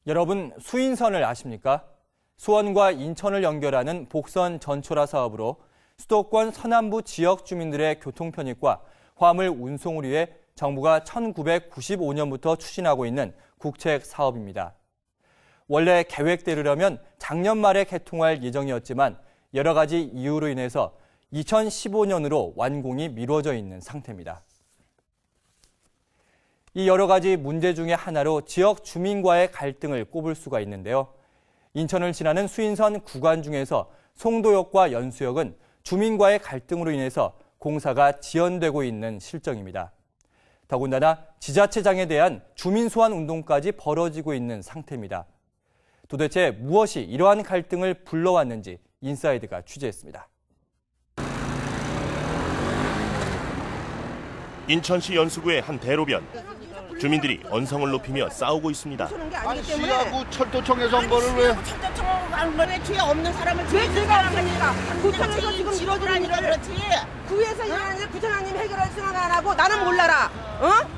여러분, 수인선을 아십니까? 수원과 인천을 연결하는 복선 전초라 사업으로 수도권 서남부 지역 주민들의 교통 편익과 화물 운송을 위해 정부가 1995년부터 추진하고 있는 국책 사업입니다. 원래 계획대로라면 작년 말에 개통할 예정이었지만 여러 가지 이유로 인해서 2015년으로 완공이 미뤄져 있는 상태입니다. 이 여러 가지 문제 중에 하나로 지역 주민과의 갈등을 꼽을 수가 있는데요. 인천을 지나는 수인선 구간 중에서 송도역과 연수역은 주민과의 갈등으로 인해서 공사가 지연되고 있는 실정입니다. 더군다나 지자체장에 대한 주민 소환 운동까지 벌어지고 있는 상태입니다. 도대체 무엇이 이러한 갈등을 불러왔는지 인사이드가 취재했습니다. 인천시 연수구의 한 대로변. 주민들이 언성을 높이며 싸우고 있습니다. 아니 시하고 철도청에서 한 거를 왜? 철도청하고 가는 거왜 뒤에 없는 사람을 왜 죄가 없습니까? 구청에서 지금 이루어지는 이루어지는 거를 그렇지. 구에서 일하는 일 구청장님 해결할 생각 안 하고 나는 몰라라.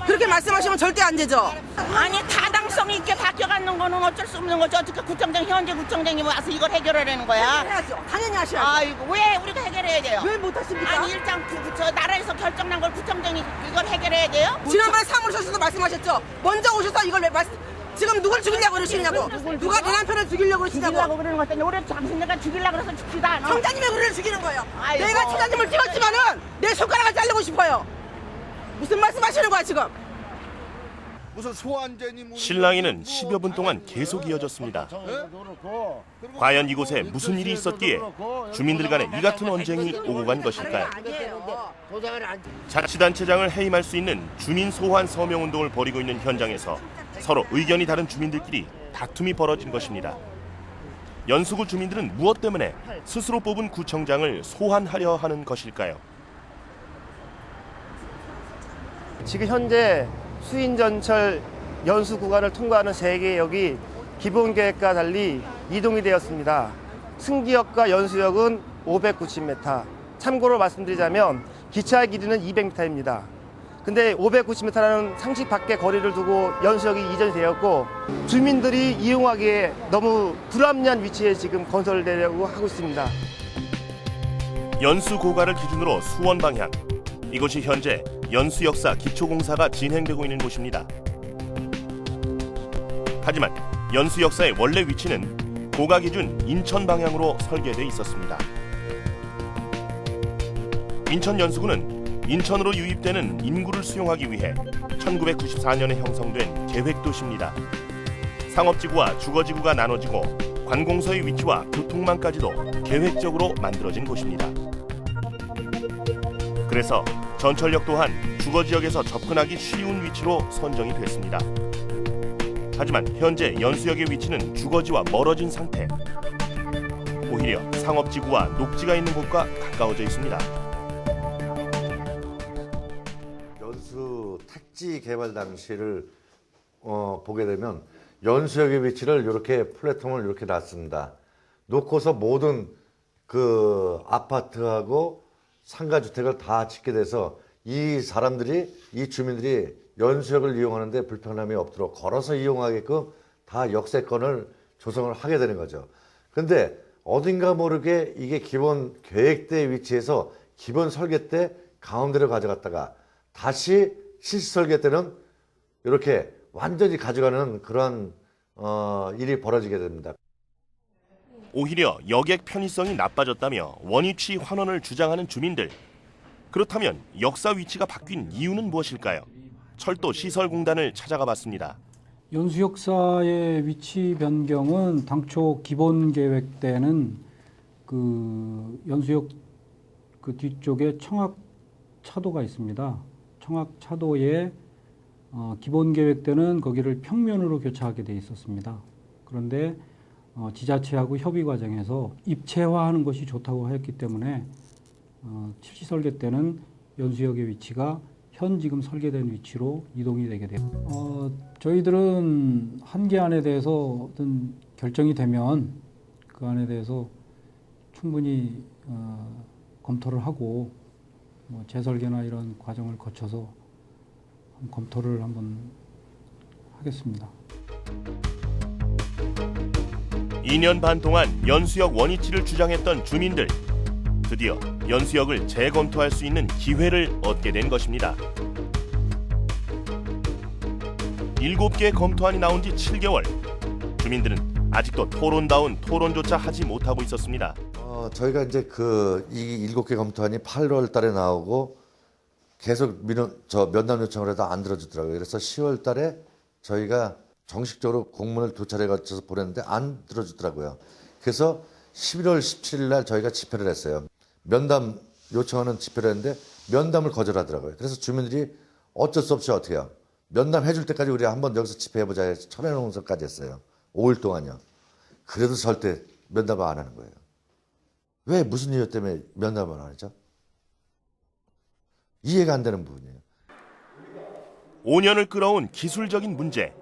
그렇게 말씀하시면 절대 안 되죠. 아니 타당성 있게 바뀌어가는 거는 어쩔 수 없는 거죠. 어떻게 구청장 현재 구청장이 와서 이걸 해결하라는 거야? 해야죠. 당연히 하셔야죠. 아이고 왜 우리가 해결해야 돼요? 왜 못하십니까? 아니 일단 저 나라에서 결정난 걸 구청장이 이걸 해결해야 돼요? 지난번에 사무실에서도 말씀하셨죠. 먼저 오셔서 이걸 왜 말씀? 지금 누굴 죽이려고 그러시냐고. 누가 내 남편을 죽이려고 죽이려고 그러시냐고. 그러는 것 같더니 올해 당신네가 죽이려고 그래서 죽지도 않아. 청장님의 우리를 죽이는 거예요. 아이고. 내가 청장님을 찍었지만은 내 손가락을 자르고 싶어요. 무슨 말씀하시는 거야 지금? 무슨 소환제니? 실랑이는 10여 분 동안 계속 이어졌습니다. 과연 이곳에 무슨 일이 있었기에 주민들 간에 이 같은 언쟁이 오고 간 것일까요? 자치단체장을 해임할 수 있는 주민 소환 서명 운동을 벌이고 있는 현장에서 서로 의견이 다른 주민들끼리 다툼이 벌어진 것입니다. 연수구 주민들은 무엇 때문에 스스로 뽑은 구청장을 소환하려 하는 것일까요? 지금 현재 수인전철 연수 구간을 통과하는 3개의 역이 기본 계획과 달리 이동이 되었습니다. 승기역과 연수역은 590m. 참고로 말씀드리자면 기차 길이는 200m입니다. 근데 590m라는 상식 밖의 거리를 두고 연수역이 이전이 되었고 주민들이 이용하기에 너무 불합리한 위치에 지금 건설되려고 하고 있습니다. 연수 고가를 기준으로 수원 방향. 이곳이 현재 연수역사 기초공사가 진행되고 있는 곳입니다. 하지만 연수역사의 원래 위치는 고가 기준 인천 방향으로 설계돼 있었습니다. 인천 연수구는 인천으로 유입되는 인구를 수용하기 위해 1994년에 형성된 계획도시입니다. 상업지구와 주거지구가 나눠지고 관공서의 위치와 교통망까지도 계획적으로 만들어진 곳입니다. 그래서 전철역 또한 주거지역에서 접근하기 쉬운 위치로 선정이 됐습니다. 하지만 현재 연수역의 위치는 주거지와 멀어진 상태. 오히려 상업지구와 녹지가 있는 곳과 가까워져 있습니다. 연수 택지 개발 당시를 보게 되면 연수역의 위치를 이렇게 플랫폼을 이렇게 놨습니다. 놓고서 모든 그 아파트하고 상가주택을 다 짓게 돼서 이 주민들이 연수역을 이용하는데 불편함이 없도록 걸어서 이용하게끔 다 역세권을 조성을 하게 되는 거죠. 근데 어딘가 모르게 이게 기본 계획대 위치에서 기본 설계 때 가운데로 가져갔다가 다시 실시 설계 때는 이렇게 완전히 가져가는 그런 일이 벌어지게 됩니다. 오히려 여객 편의성이 나빠졌다며 원위치 환원을 주장하는 주민들. 그렇다면 역사 위치가 바뀐 이유는 무엇일까요? 철도 시설공단을 찾아가 봤습니다. 연수역사의 위치 변경은 당초 기본 계획 때는 그 연수역 그 뒤쪽에 청학 차도가 있습니다. 청학 차도에 기본 계획 때는 거기를 평면으로 교차하게 돼 있었습니다. 그런데 지자체하고 협의 과정에서 입체화하는 것이 좋다고 했기 때문에 실시 설계 때는 연수역의 위치가 현 지금 설계된 위치로 이동이 되게 돼요. 저희들은 한계안에 대해서 어떤 결정이 되면 그 안에 대해서 충분히 검토를 하고 재설계나 이런 과정을 거쳐서 검토를 한번 하겠습니다. 2년 반 동안 연수역 원위치를 주장했던 주민들. 드디어 연수역을 재검토할 수 있는 기회를 얻게 된 것입니다. 7개 검토안이 나온 지 7개월. 주민들은 아직도 토론다운 토론조차 하지 못하고 있었습니다. 저희가 이제 이 7개 검토안이 8월 달에 나오고 계속 면담 요청을 해도 안 들어주더라고요. 그래서 10월 달에 저희가 정식적으로 공문을 2차례 거쳐서 보냈는데 안 들어주더라고요. 그래서 11월 17일 날 저희가 집회를 했어요. 면담 요청하는 집회를 했는데 면담을 거절하더라고요. 그래서 주민들이 어쩔 수 없이 어떻게 해요. 면담 해줄 때까지 우리 한번 여기서 집회해보자 해서 철회농성까지 했어요. 5일 동안요. 그래도 절대 면담을 안 하는 거예요. 왜 무슨 이유 때문에 면담을 안 하죠? 이해가 안 되는 부분이에요. 5년을 끌어온 기술적인 문제.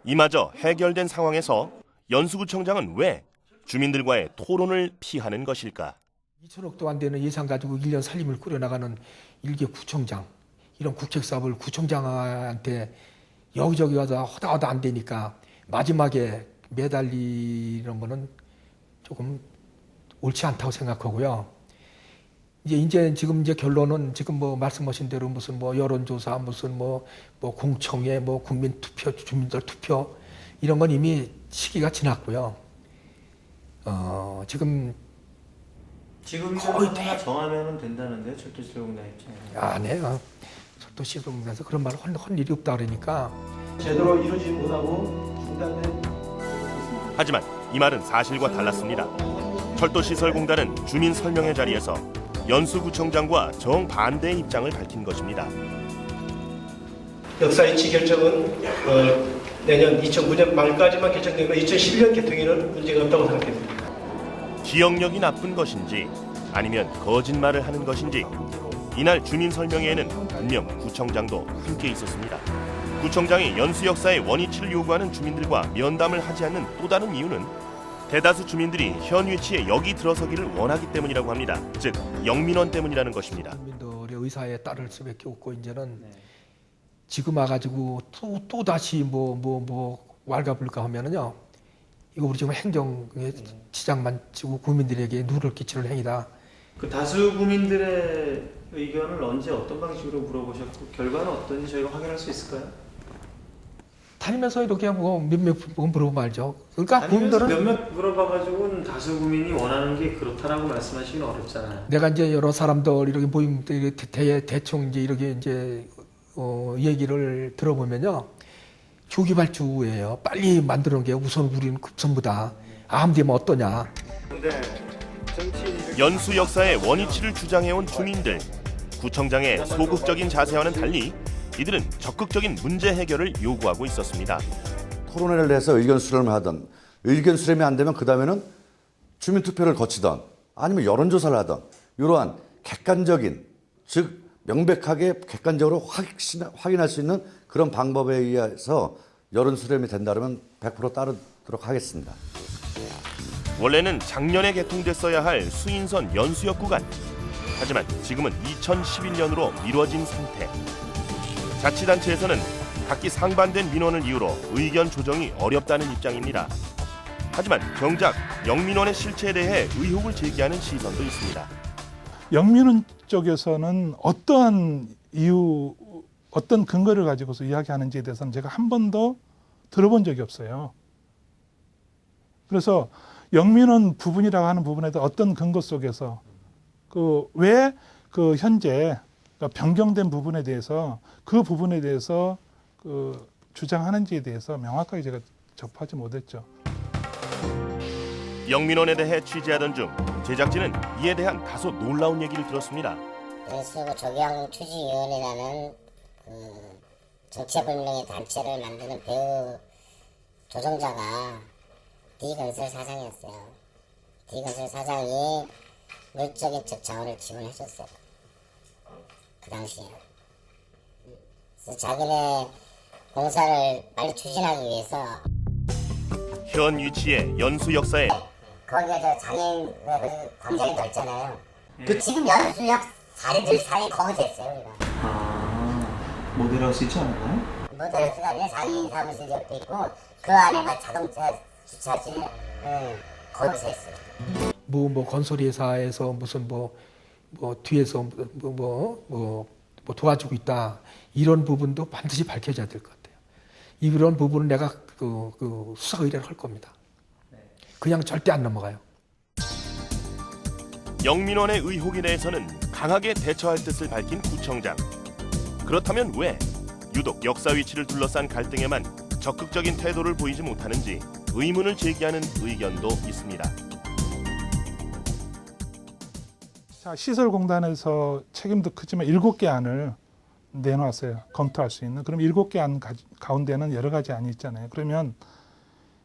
이마저 해결된 상황에서 연수구청장은 왜 주민들과의 토론을 피하는 것일까? 2천억도 안 되는 예산 가지고 1년 살림을 꾸려나가는 일개 구청장, 이런 국책사업을 구청장한테 여기저기 가서 허다허다 안 되니까 마지막에 매달리는 거는 조금 옳지 않다고 생각하고요. 지금 결론은 지금 말씀하신 대로 무슨 여론조사, 무슨 공청회, 국민 투표, 주민들 투표 이런 건 이미 시기가 지났고요. 지금 거의 하나 정하면 된다는데 철도시설공단 입장에서. 아니에요. 철도시설공단에서 그런 말 할 일이 없다 그러니까. 제대로 이루지 못하고 중단된. 하지만 이 말은 사실과 달랐습니다. 철도시설공단은 주민 설명회 자리에서 연수구청장과 정반대의 입장을 밝힌 것입니다. 역사 이치 결정은 내년 2009년 말까지만 결정되면 2011년 개통에는 문제가 없다고 생각합니다. 기억력이 나쁜 것인지 아니면 거짓말을 하는 것인지 이날 주민 설명회에는 분명 구청장도 함께 있었습니다. 구청장이 연수 역사의 원위치를 요구하는 주민들과 면담을 하지 않는 또 다른 이유는 대다수 주민들이 현 위치에 여기 들어서기를 원하기 때문이라고 합니다. 즉 영민원 때문이라는 것입니다. 주민들의 의사에 따를 수밖에 없고 이제는 지금 와가지고 또 다시 왈가불가 하면은요. 이거 우리 지금 행정의 지장만 치고 국민들에게 누를 끼치는 행위다. 그 다수 국민들의 의견을 언제 어떤 방식으로 물어보셨고 결과는 어떤지 저희가 확인할 수 있을까요? 다니면서 이렇게 몇몇 물어보면 알죠. 그러니까 국민들은 몇몇 물어봐가지고는 다수 국민이 원하는 게 그렇다라고 말씀하시기는 어렵잖아요. 내가 이제 여러 사람들 이렇게 모임 때 대충 이제 이렇게 얘기를 들어보면요. 조기발주예요. 빨리 만드는 게 우선 우리는 급선무다. 암되면 어떠냐. 연수 역사의 원위치를 주장해온 주민들. 구청장의 소극적인 자세와는 달리 이들은 적극적인 문제 해결을 요구하고 있었습니다. 토론회를 해서 의견 수렴을 하던 의견 수렴이 안 되면 그다음에는 주민투표를 거치던 아니면 여론조사를 하던 이러한 객관적인 즉 명백하게 객관적으로 확인할 수 있는 그런 방법에 의해서 여론 수렴이 된다면 100% 따르도록 하겠습니다. 원래는 작년에 개통됐어야 할 수인선 연수역 구간. 하지만 지금은 2011년으로 미뤄진 상태. 자치단체에서는 각기 상반된 민원을 이유로 의견 조정이 어렵다는 입장입니다. 하지만 정작 영민원의 실체에 대해 의혹을 제기하는 시선도 있습니다. 영민원 쪽에서는 어떠한 이유, 어떤 근거를 가지고서 이야기하는지에 대해서는 제가 한 번도 들어본 적이 없어요. 그래서 영민원 부분이라고 하는 부분에도 어떤 근거 속에서 왜 현재 변경된 부분에 대해서 그 부분에 대해서 주장하는지에 대해서 명확하게 제가 접하지 못했죠. 영민원에 대해 취재하던 중 제작진은 이에 대한 다소 놀라운 얘기를 들었습니다. 연수구 조경추진위원회라는 정체불명의 단체를 만드는 배우 조정자가 D건설 사장이었어요. D건설 사장이 물적인 적 자원을 지원해줬어요. 그 당시에. 그래서 자기네 공사를 빨리 추진하기 위해서 현 위치에 연수 역사에 거기에 장애인 광장이 있잖아요. 지금 연수역 사례들 사이 거기서 했어요 우리가. 모델하우스 있지 않나요? 모델하우스가 아니라 장애인 사무실 옆에 있고 그 안에가 자동차 주차지를 거기서 했어요. 뭐 건설회사에서 무슨 뒤에서 도와주고 있다 이런 부분도 반드시 밝혀져야 될 것 같아요. 이런 부분은 내가 그 수사 의뢰를 할 겁니다. 그냥 절대 안 넘어가요. 영민원의 의혹에 대해서는 강하게 대처할 뜻을 밝힌 구청장. 그렇다면 왜 유독 역사 위치를 둘러싼 갈등에만 적극적인 태도를 보이지 못하는지 의문을 제기하는 의견도 있습니다. 자, 시설공단에서 책임도 크지만 7개 안을 내놓았어요. 검토할 수 있는. 그럼 7개 안 가운데는 여러 가지 안이 있잖아요. 그러면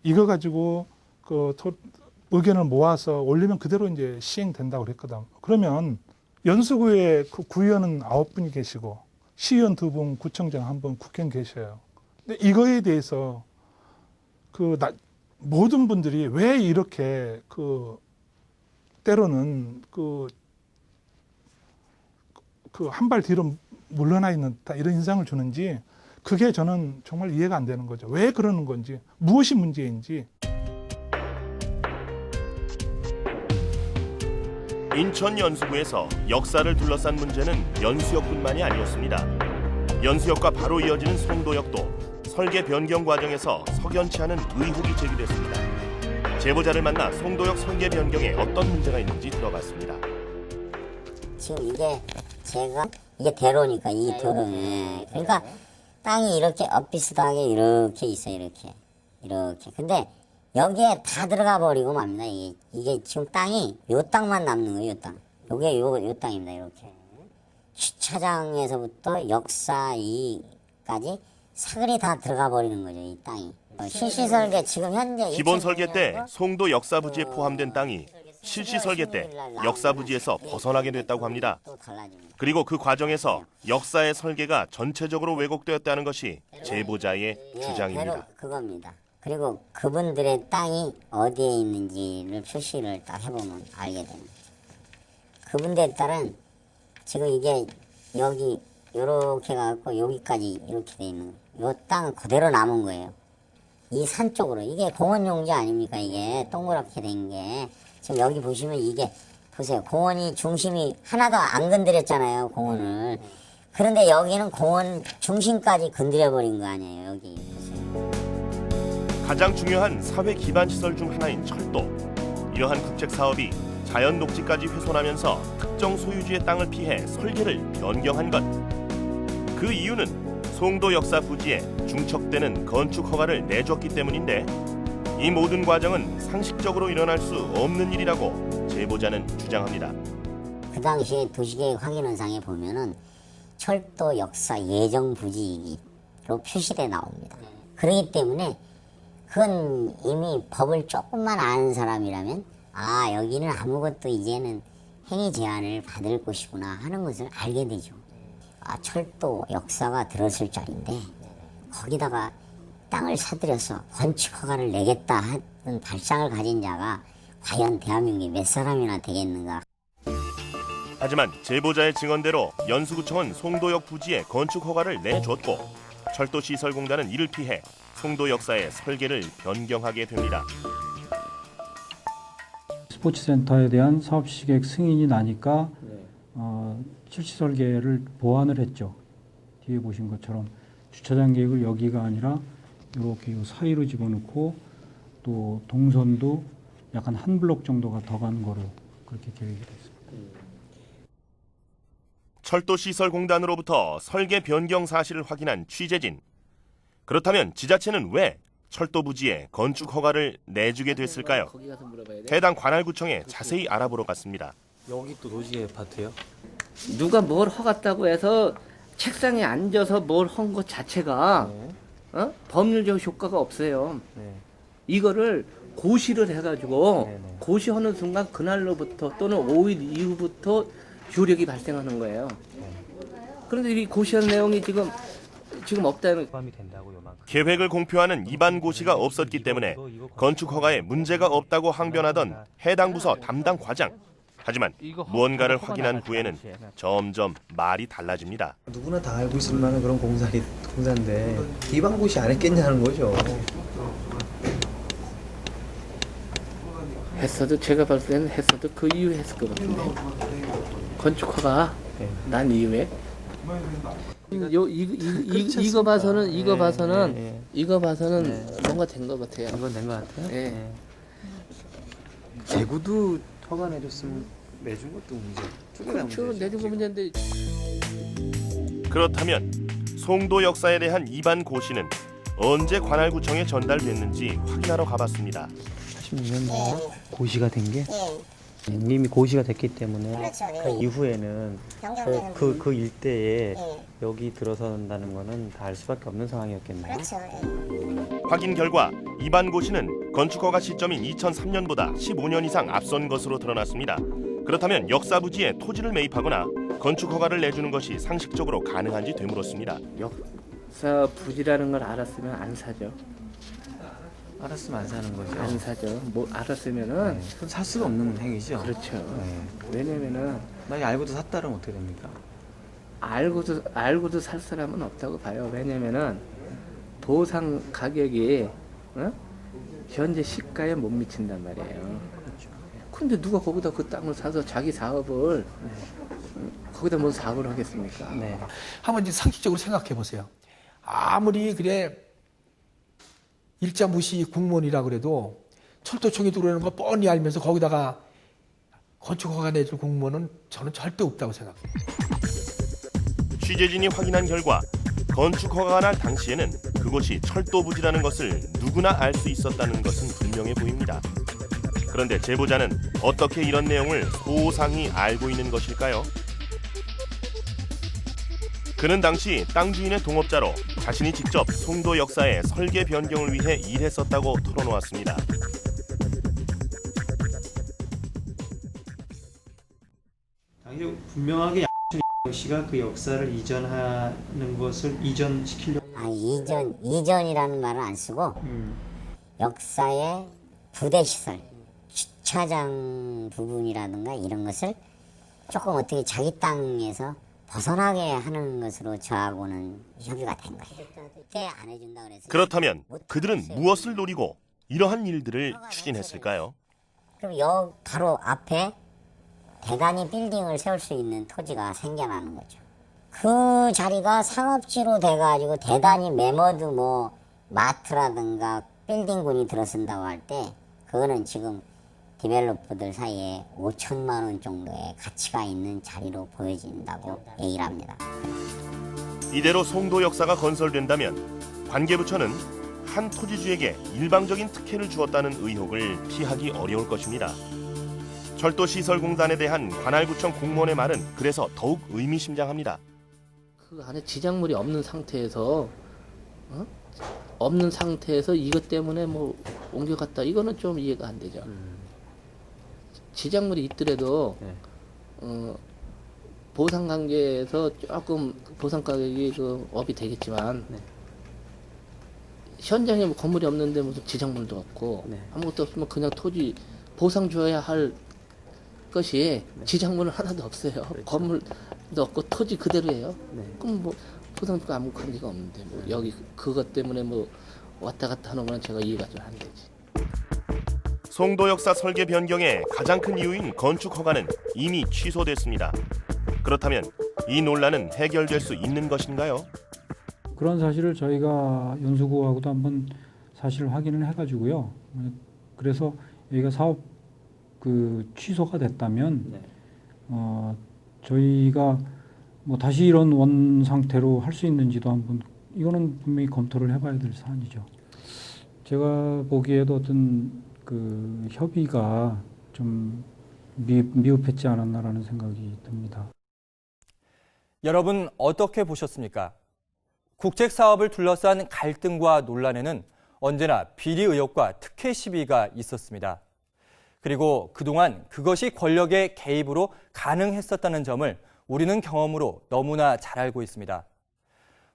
이거 가지고 의견을 모아서 올리면 그대로 이제 시행된다고 그랬거든. 그러면 연수구에 그 구의원은 9분이 계시고 시의원 2분, 구청장 1분, 국회의원 계셔요. 근데 이거에 대해서 모든 분들이 왜 이렇게 때로는 한 발 뒤로 물러나 있는 이런 인상을 주는지 그게 저는 정말 이해가 안 되는 거죠. 왜 그러는 건지, 무엇이 문제인지. 인천 연수구에서 역사를 둘러싼 문제는 연수역뿐만이 아니었습니다. 연수역과 바로 이어지는 송도역도 설계 변경 과정에서 석연치 않은 의혹이 제기됐습니다. 제보자를 만나 송도역 설계 변경에 어떤 문제가 있는지 들어봤습니다. 지금 이게 대로니까 이 도로. 그러니까 땅이 이렇게 엇비슷하게 이렇게 있어요. 이렇게. 근데 여기에 다 들어가 버리고 맙니다. 이게 지금 땅이 요 땅만 남는 거예요. 요 땅. 요게 요 땅입니다. 이렇게. 주차장에서부터 역사까지 사거리 다 들어가 버리는 거죠. 이 땅이. 실시 설계 지금 현재 기본 설계 때 송도 역사 부지에 포함된 땅이 실시 설계 때 역사 부지에서 벗어나게 됐다고 합니다. 그리고 그 과정에서 역사의 설계가 전체적으로 왜곡되었다는 것이 제보자의 주장입니다. 그겁니다. 그리고 그분들의 땅이 어디에 있는지를 표시를 딱 해보면 알게 됩니다. 그분들의 딸은 지금 이게 여기 요렇게 가고 여기까지 이렇게 돼 있는 거예요. 요 땅은 그대로 남은 거예요. 이 산 쪽으로. 이게 공원 용지 아닙니까? 이게 동그랗게 된 게. 지금 여기 보시면 이게 보세요. 공원이 중심이 하나도 안 건드렸잖아요. 공원을. 그런데 여기는 공원 중심까지 건드려버린 거 아니에요. 여기 보세요. 가장 중요한 사회 기반 시설 중 하나인 철도. 이러한 국책 사업이 자연 녹지까지 훼손하면서 특정 소유주의 땅을 피해 설계를 변경한 것. 그 이유는 송도 역사 부지에 중척되는 건축 허가를 내줬기 때문인데 이 모든 과정은 상식적으로 일어날 수 없는 일이라고 제보자는 주장합니다. 그 당시에 도시계획 확인원상에 보면은 철도 역사 예정 부지로 표시돼 나옵니다. 그렇기 때문에 그건 이미 법을 조금만 아는 사람이라면 여기는 아무것도 이제는 행위 제한을 받을 곳이구나 하는 것을 알게 되죠. 철도 역사가 들었을 자리인데 거기다가 땅을 사들여서 건축 허가를 내겠다 하는 발상을 가진 자가 과연 대한민국에 몇 사람이나 되겠는가. 하지만 제보자의 증언대로 연수구청은 송도역 부지에 건축 허가를 내줬고 철도시설공단은 이를 피해 송도 역사의 설계를 변경하게 됩니다. 스포츠센터에 대한 사업시계획 승인이 나니까 실시 설계를 보완을 했죠. 뒤에 보신 것처럼 주차장 계획을 여기가 아니라 이렇게 요 사이로 집어넣고 또 동선도 약간 한 블록 정도가 더 간 거로 그렇게 계획이 됐습니다. 철도시설공단으로부터 설계 변경 사실을 확인한 취재진. 그렇다면 지자체는 왜 철도 부지에 건축 허가를 내주게 됐을까요? 해당 관할구청에 자세히 알아보러 갔습니다. 여기 또 도시계획 파트요? 누가 뭘 허갔다고 해서 책상에 앉아서 뭘 한 것 자체가 법률적 효과가 없어요. 이거를 고시를 해가지고 고시하는 순간 그날로부터 또는 5일 이후부터 효력이 발생하는 거예요. 그런데 이 고시한 내용이 지금 없다는. 계획을 공표하는 입안 고시가 없었기 때문에 건축 허가에 문제가 없다고 항변하던 해당 부서 담당 과장. 하지만 무언가를 확인한 후에는 점점 말이 달라집니다. 누구나 다 알고 있을 만한 그런 공사인데 입안 고시 안 했겠냐는 거죠. 했어도 제가 봤을 때는 했어도 그 이후에 했을 것 같은데 건축허가 난 이후에 이거 봐서는 뭔가 된 것 같아요. 이건 된 것 같아요. 예. 대구도 허가 내줬으면 내준 것도 문제. 그렇죠. 내준 거 문제인데. 그렇다면 송도 역사에 대한 입안 고시는 언제 관할구청에 전달됐는지 확인하러 가봤습니다. 86년도에 고시가 된 게 이미 고시가 됐기 때문에 그렇죠. 그 이후에는 변경되는 그 일대에 여기 들어선다는 거는 다 알 수밖에 없는 상황이었겠네요. 그렇죠. 확인 결과 입안 고시는 건축허가 시점인 2003년보다 15년 이상 앞선 것으로 드러났습니다. 그렇다면 역사부지에 토지를 매입하거나 건축허가를 내주는 것이 상식적으로 가능한지 되물었습니다. 역사부지라는 걸 알았으면 안 사죠. 알았으면 안 사는 거죠. 안 사죠. 뭐 알았으면은 그건 살 수가 없는 행위죠. 그렇죠. 왜냐면은 만약 알고도 샀다 그러면 어떻게 됩니까? 알고도 살 사람은 없다고 봐요. 왜냐면은 보상 가격이 현재 시가에 못 미친단 말이에요. 근데 누가 거기다 그 땅을 사서 자기 사업을 거기다 뭔 사업을 하겠습니까? 네. 한번 이제 상식적으로 생각해 보세요. 아무리 그래 일자무시 공무원이라 그래도 철도청이 들어오는 거 뻔히 알면서 거기다가 건축허가 내줄 공무원은 저는 절대 없다고 생각해요. 취재진이 확인한 결과 건축허가가 날 당시에는 그곳이 철도부지라는 것을 누구나 알 수 있었다는 것은 분명해 보입니다. 그런데 제보자는 어떻게 이런 내용을 소상히 알고 있는 것일까요? 그는 당시 땅 주인의 동업자로 자신이 직접 송도 역사의 설계 변경을 위해 일했었다고 털어놓았습니다. 당시 분명하게 씨가 그 역사를 이전하는 것을 이전시키려고. 이전이라는 말은 안 쓰고 역사의 부대 시설, 주차장 부분이라든가 이런 것을 조금 어떻게 자기 땅에서 벗어나게 하는 것으로 저하고는 협의가 된 거예요. 그때 안 해준다 그래서. 그렇다면 그들은 무엇을 노리고 이러한 일들을 추진했을까요? 그럼 여 바로 앞에 대단히 빌딩을 세울 수 있는 토지가 생겨나는 거죠. 그 자리가 상업지로 돼가지고 대단히 매머드 마트라든가 빌딩군이 들어선다고 할 때 그거는 지금 디벨로퍼들 사이에 5천만 원 정도의 가치가 있는 자리로 보여진다고 얘기를 합니다. 이대로 송도 역사가 건설된다면 관계부처는 한 토지주에게 일방적인 특혜를 주었다는 의혹을 피하기 어려울 것입니다. 철도시설공단에 대한 관할구청 공무원의 말은 그래서 더욱 의미심장합니다. 그 안에 지작물이 없는 상태에서 이것 때문에 옮겨갔다 이거는 좀 이해가 안 되죠. 지작물이 있더라도 보상 관계에서 조금 보상 가격이 업이 되겠지만 현장에 건물이 없는데 무슨 지작물도 없고 아무것도 없으면 그냥 토지 보상 줘야 할 것이 지작물은 하나도 없어요. 그렇죠. 건물도 없고 토지 그대로예요. 그럼 보상 주고 아무 관계가 없는데 여기 그것 때문에 왔다 갔다 하는 건 제가 이해가 좀 안 되지. 송도 역사 설계 변경의 가장 큰 이유인 건축 허가는 이미 취소됐습니다. 그렇다면 이 논란은 해결될 수 있는 것인가요? 그런 사실을 저희가 연수구하고도 한번 사실 확인을 해가지고요. 그래서 여기가 사업 취소가 됐다면 저희가 다시 이런 원 상태로 할 수 있는지도 한번 이거는 분명히 검토를 해봐야 될 사안이죠. 제가 보기에도 어떤 협의가 좀 미흡했지 않았나라는 생각이 듭니다. 여러분 어떻게 보셨습니까? 국책 사업을 둘러싼 갈등과 논란에는 언제나 비리 의혹과 특혜 시비가 있었습니다. 그리고 그동안 그것이 권력의 개입으로 가능했었다는 점을 우리는 경험으로 너무나 잘 알고 있습니다.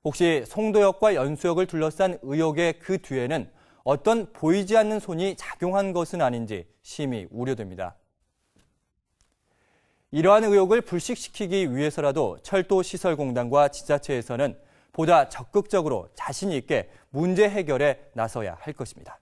혹시 송도역과 연수역을 둘러싼 의혹의 그 뒤에는 어떤 보이지 않는 손이 작용한 것은 아닌지 심히 우려됩니다. 이러한 의혹을 불식시키기 위해서라도 철도시설공단과 지자체에서는 보다 적극적으로 자신 있게 문제 해결에 나서야 할 것입니다.